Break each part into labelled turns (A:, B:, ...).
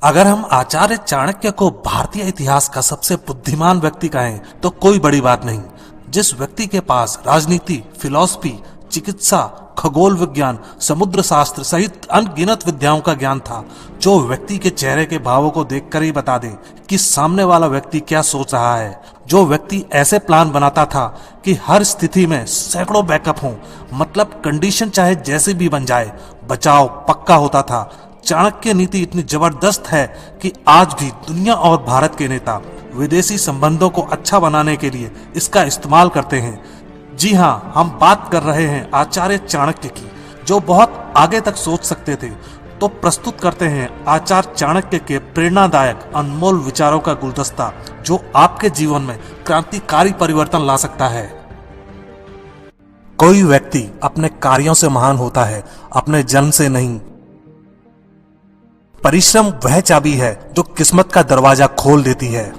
A: अगर हम आचार्य चाणक्य को भारतीय इतिहास का सबसे बुद्धिमान व्यक्ति कहें तो कोई बड़ी बात नहीं। जिस व्यक्ति के पास राजनीति, फिलॉसफी, चिकित्सा, खगोल विज्ञान, समुद्र शास्त्र सहित अनगिनत विद्याओं का ज्ञान था, जो व्यक्ति के चेहरे के भावों को देखकर ही बता दे कि सामने वाला व्यक्ति क्या सोच रहा है, जो व्यक्ति ऐसे प्लान बनाता था कि हर स्थिति में सैकड़ों बैकअप हों, मतलब कंडीशन चाहे जैसी भी बन जाए बचाव पक्का होता था। चाणक्य नीति इतनी जबरदस्त है कि आज भी दुनिया और भारत के नेता विदेशी संबंधों को अच्छा बनाने के लिए इसका इस्तेमाल करते हैं। जी हाँ, हम बात कर रहे हैं आचार्य चाणक्य की, जो बहुत आगे तक सोच सकते थे। तो प्रस्तुत करते हैं आचार्य चाणक्य के प्रेरणादायक अनमोल विचारों का गुलदस्ता, जो आपके जीवन में क्रांतिकारी परिवर्तन ला सकता है। कोई व्यक्ति अपने कार्यों से महान होता है, अपने जन्म से नहीं। परिश्रम वह चाबी है जो किस्मत का दरवाजा खोल देती है।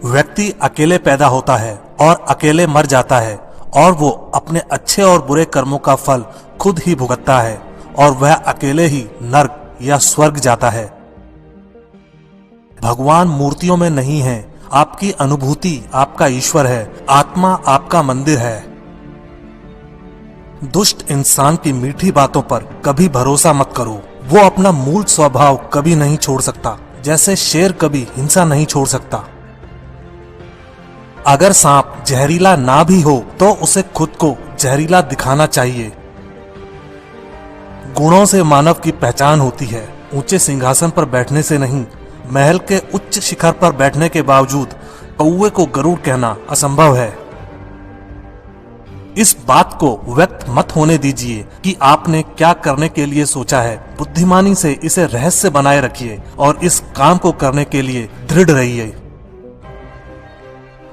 A: व्यक्ति अकेले पैदा होता है और अकेले मर जाता है, और वो अपने अच्छे और बुरे कर्मों का फल खुद ही भुगतता है, और वह अकेले ही नर्क या स्वर्ग जाता है। भगवान मूर्तियों में नहीं है, आपकी अनुभूति आपका ईश्वर है, आत्मा आपका मंदिर है। दुष्ट इंसान की मीठी बातों पर कभी भरोसा मत करो, वो अपना मूल स्वभाव कभी नहीं छोड़ सकता, जैसे शेर कभी हिंसा नहीं छोड़ सकता। अगर सांप जहरीला ना भी हो तो उसे खुद को जहरीला दिखाना चाहिए। गुणों से मानव की पहचान होती है, ऊंचे सिंहासन पर बैठने से नहीं। महल के उच्च शिखर पर बैठने के बावजूद कौवे को गरुड़ कहना असंभव है। इस बात को व्यक्त मत होने दीजिए कि आपने क्या करने के लिए सोचा है। बुद्धिमानी से इसे रहस्य बनाए रखिए और इस काम को करने के लिए दृढ़ रहिए।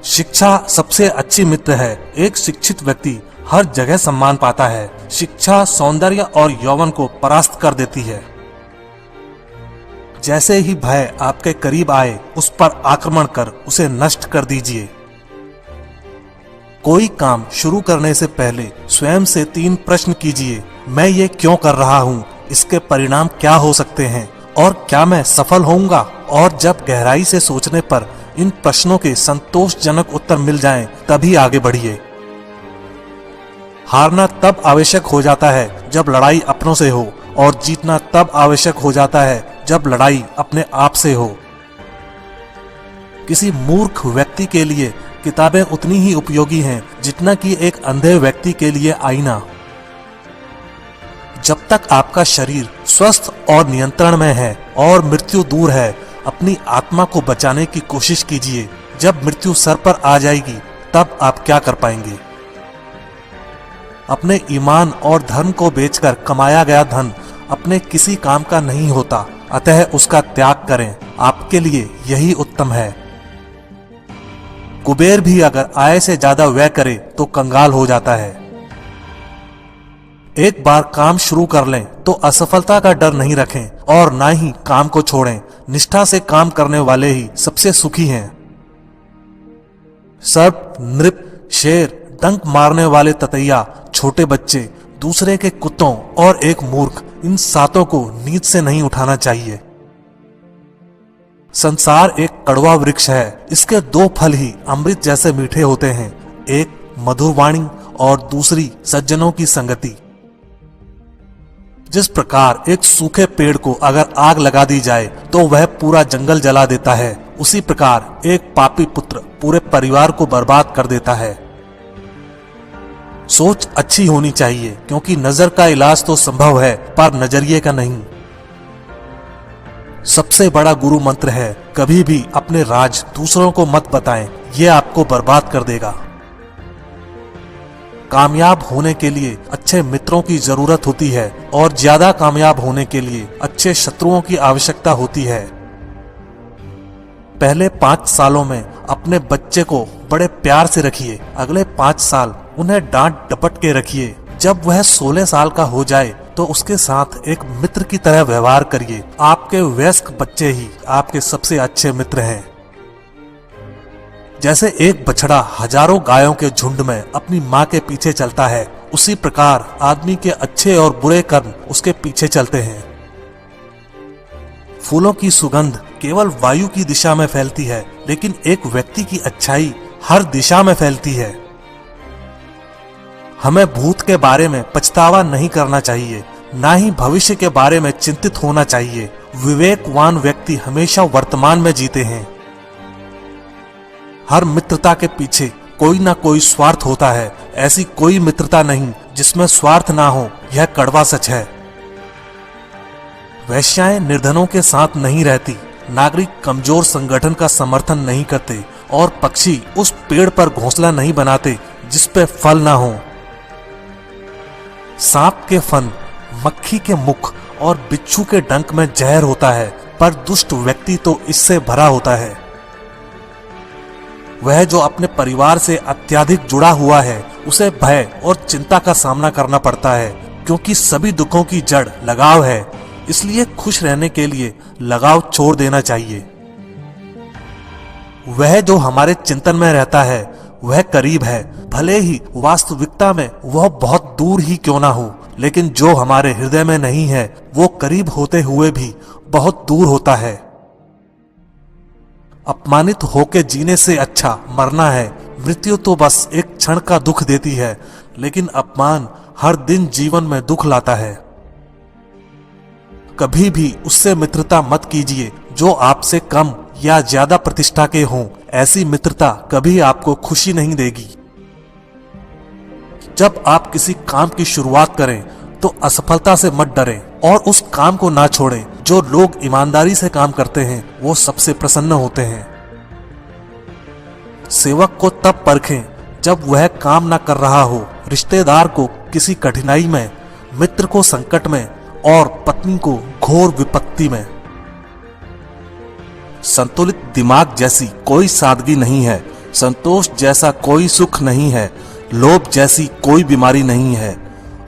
A: शिक्षा सबसे अच्छी मित्र है। एक शिक्षित व्यक्ति हर जगह सम्मान पाता है। शिक्षा सौंदर्य और यौवन को परास्त कर देती है। जैसे ही भय आपके करीब आए, उस पर आक्रमण कर उसे नष्ट कर दीजिए। कोई काम शुरू करने से पहले स्वयं से 3 प्रश्न कीजिए। मैं ये क्यों कर रहा हूँ, इसके परिणाम क्या हो सकते हैं, और क्या मैं सफल होऊंगा? और जब गहराई से सोचने पर इन प्रश्नों के संतोषजनक उत्तर मिल जाएं, तभी आगे बढ़िए। हारना तब आवश्यक हो जाता है जब लड़ाई अपनों से हो, और जीतना तब आवश्यक हो जाता है जब लड़ाई अपने आप से हो। किसी मूर्ख व्यक्ति के लिए किताबें उतनी ही उपयोगी हैं जितना कि एक अंधे व्यक्ति के लिए आईना। जब तक आपका शरीर स्वस्थ और नियंत्रण में है और मृत्यु दूर है, अपनी आत्मा को बचाने की कोशिश कीजिए। जब मृत्यु सर पर आ जाएगी, तब आप क्या कर पाएंगे? अपने ईमान और धर्म को बेचकर कमाया गया धन अपने किसी काम का नहीं होता, अतः उसका त्याग करें। आपके लिए यही उत्तम है। कुबेर भी अगर आय से ज्यादा व्यय करे तो कंगाल हो जाता है। एक बार काम शुरू कर लें तो असफलता का डर नहीं रखें, और ना ही काम को छोड़ें। निष्ठा से काम करने वाले ही सबसे सुखी हैं। सर्प, नृप, शेर, डंक मारने वाले ततैया, छोटे बच्चे, दूसरे के कुत्तों और एक मूर्ख, इन 7 को नींद से नहीं उठाना चाहिए। संसार एक कड़वा वृक्ष है। इसके 2 फल ही अमृत जैसे मीठे होते हैं, एक मधुर वाणी और दूसरी सज्जनों की संगति। जिस प्रकार एक सूखे पेड़ को अगर आग लगा दी जाए तो वह पूरा जंगल जला देता है, उसी प्रकार एक पापी पुत्र पूरे परिवार को बर्बाद कर देता है। सोच अच्छी होनी चाहिए, क्योंकि नजर का इलाज तो संभव है, पर नजरिए का नहीं। सबसे बड़ा गुरु मंत्र है, कभी भी अपने राज दूसरों को मत बताएं, यह आपको बर्बाद कर देगा। कामयाब होने के लिए अच्छे मित्रों की जरूरत होती है, और ज्यादा कामयाब होने के लिए अच्छे शत्रुओं की आवश्यकता होती है। पहले 5 सालों में अपने बच्चे को बड़े प्यार से रखिए, अगले 5 साल उन्हें डांट डपट के रखिए। जब वह 16 साल का हो जाए तो उसके साथ एक मित्र की तरह व्यवहार करिए। आपके वयस्क बच्चे ही आपके सबसे अच्छे मित्र हैं। जैसे एक बछड़ा हजारों गायों के झुंड में अपनी माँ के पीछे चलता है, उसी प्रकार आदमी के अच्छे और बुरे कर्म उसके पीछे चलते हैं। फूलों की सुगंध केवल वायु की दिशा में फैलती है, लेकिन एक व्यक्ति की अच्छाई हर दिशा में फैलती है। हमें भूत के बारे में पछतावा नहीं करना चाहिए, ना ही भविष्य के बारे में चिंतित होना चाहिए। विवेकवान व्यक्ति हमेशा वर्तमान में जीते हैं। हर मित्रता के पीछे कोई ना कोई स्वार्थ होता है। ऐसी कोई मित्रता नहीं जिसमें स्वार्थ ना हो, यह कड़वा सच है। वैश्याएं निर्धनों के साथ नहीं रहती, नागरिक कमजोर संगठन का समर्थन नहीं करते और पक्षी उस पेड़ पर घोंसला नहीं बनाते जिस पे फल ना हो। सांप के फन, मक्खी के मुख और बिच्छू के डंक में जहर होता है, पर दुष्ट व्यक्ति तो इससे भरा होता है। वह जो अपने परिवार से अत्यधिक जुड़ा हुआ है, उसे भय और चिंता का सामना करना पड़ता है, क्योंकि सभी दुखों की जड़ लगाव है। इसलिए खुश रहने के लिए लगाव छोड़ देना चाहिए। वह जो हमारे चिंतन में रहता है वह करीब है, भले ही वास्तविकता में वह बहुत दूर ही क्यों ना हो, लेकिन जो हमारे हृदय में नहीं है वो करीब होते हुए भी बहुत दूर होता है। अपमानित होकर जीने से अच्छा मरना है। मृत्यु तो बस एक क्षण का दुख देती है, लेकिन अपमान हर दिन जीवन में दुख लाता है। कभी भी उससे मित्रता मत कीजिए जो आपसे कम या ज्यादा प्रतिष्ठा के हों। ऐसी मित्रता कभी आपको खुशी नहीं देगी। जब आप किसी काम की शुरुआत करें तो असफलता से मत डरें और उस काम को ना छोड़ें। जो लोग ईमानदारी से काम करते हैं वो सबसे प्रसन्न होते हैं। सेवक को तब परखें जब वह काम ना कर रहा हो, रिश्तेदार को किसी कठिनाई में, मित्र को संकट में और पत्नी को घोर विपत्ति में। संतुलित दिमाग जैसी कोई सादगी नहीं है, संतोष जैसा कोई सुख नहीं है, लोभ जैसी कोई बीमारी नहीं है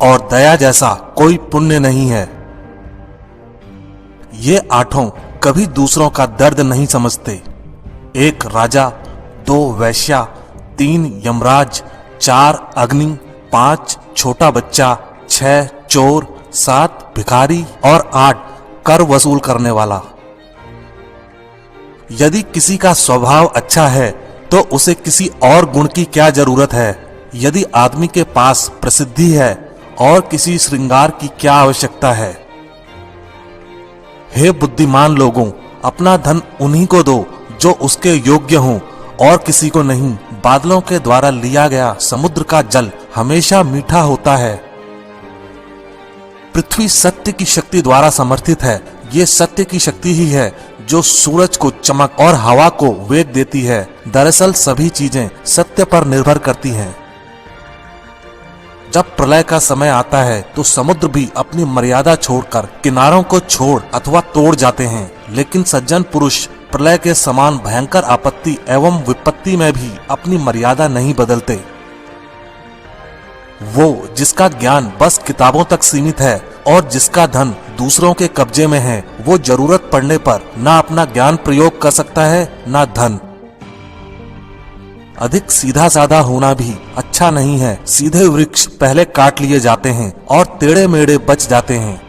A: और दया जैसा कोई पुण्य नहीं है। ये आठों कभी दूसरों का दर्द नहीं समझते। 1 राजा, 2 वैश्या, 3 यमराज, 4 अग्नि, 5 छोटा बच्चा, 6 चोर, 7 भिखारी और 8 कर वसूल करने वाला। यदि किसी का स्वभाव अच्छा है तो उसे किसी और गुण की क्या जरूरत है। यदि आदमी के पास प्रसिद्धि है और किसी श्रृंगार की क्या आवश्यकता है। हे बुद्धिमान लोगों, अपना धन उन्हीं को दो जो उसके योग्य हों और किसी को नहीं। बादलों के द्वारा लिया गया समुद्र का जल हमेशा मीठा होता है। पृथ्वी सत्य की शक्ति द्वारा समर्थित है। ये सत्य की शक्ति ही है जो सूरज को चमक और हवा को वेग देती है। दरअसल सभी चीजें सत्य पर निर्भर करती हैं। जब प्रलय का समय आता है तो समुद्र भी अपनी मर्यादा छोड़कर किनारों को छोड़ अथवा तोड़ जाते हैं, लेकिन सज्जन पुरुष प्रलय के समान भयंकर आपत्ति एवं विपत्ति में भी अपनी मर्यादा नहीं बदलते। वो जिसका ज्ञान बस किताबों तक सीमित है और जिसका धन दूसरों के कब्जे में है, वो जरूरत पड़ने पर ना अपना ज्ञान प्रयोग कर सकता है ना धन। अधिक सीधा साधा होना भी अच्छा नहीं है। सीधे वृक्ष पहले काट लिए जाते हैं और टेढ़े मेढ़े बच जाते हैं।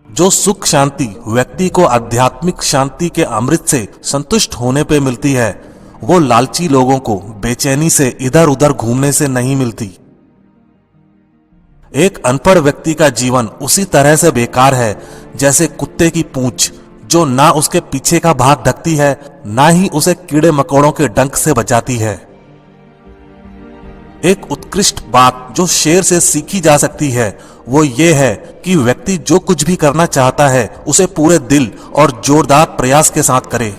A: जो सुख शांति व्यक्ति को आध्यात्मिक शांति के अमृत से संतुष्ट होने पे मिलती है, वो लालची लोगों को बेचैनी से इधर उधर घूमने से नहीं मिलती। एक अनपढ़ व्यक्ति का जीवन उसी तरह से बेकार है जैसे कुत्ते की पूंछ, जो ना उसके पीछे का भाग ढकती है, ना ही उसे कीड़े मकोड़ों के डंक से बचाती है। एक उत्कृष्ट बात जो शेर से सीखी जा सकती है वो ये है कि व्यक्ति जो कुछ भी करना चाहता है उसे पूरे दिल और जोरदार प्रयास के साथ करे।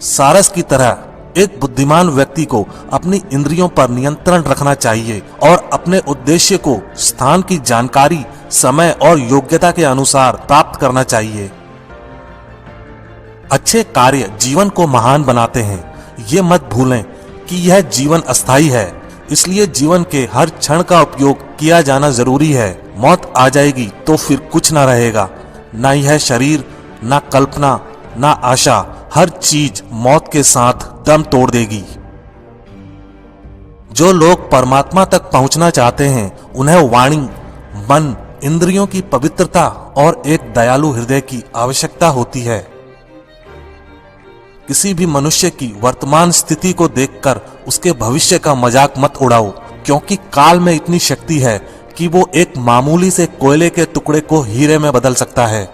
A: सारस की तरह एक बुद्धिमान व्यक्ति को अपनी इंद्रियों पर नियंत्रण रखना चाहिए और अपने उद्देश्य को स्थान की जानकारी, समय और योग्यता के अनुसार प्राप्त करना चाहिए। अच्छे कार्य जीवन को महान बनाते हैं। ये मत भूलें कि यह जीवन अस्थायी है, इसलिए जीवन के हर क्षण का उपयोग किया जाना जरूरी है। मौत आ जाएगी तो फिर कुछ ना रहेगा, ना यह शरीर, ना कल्पना, ना आशा। हर चीज मौत के साथ दम तोड़ देगी। जो लोग परमात्मा तक पहुंचना चाहते हैं उन्हें वाणी, मन, इंद्रियों की पवित्रता और एक दयालु हृदय की आवश्यकता होती है। किसी भी मनुष्य की वर्तमान स्थिति को देखकर उसके भविष्य का मजाक मत उड़ाओ, क्योंकि काल में इतनी शक्ति है कि वो एक मामूली से कोयले के टुकड़े को हीरे में बदल सकता है।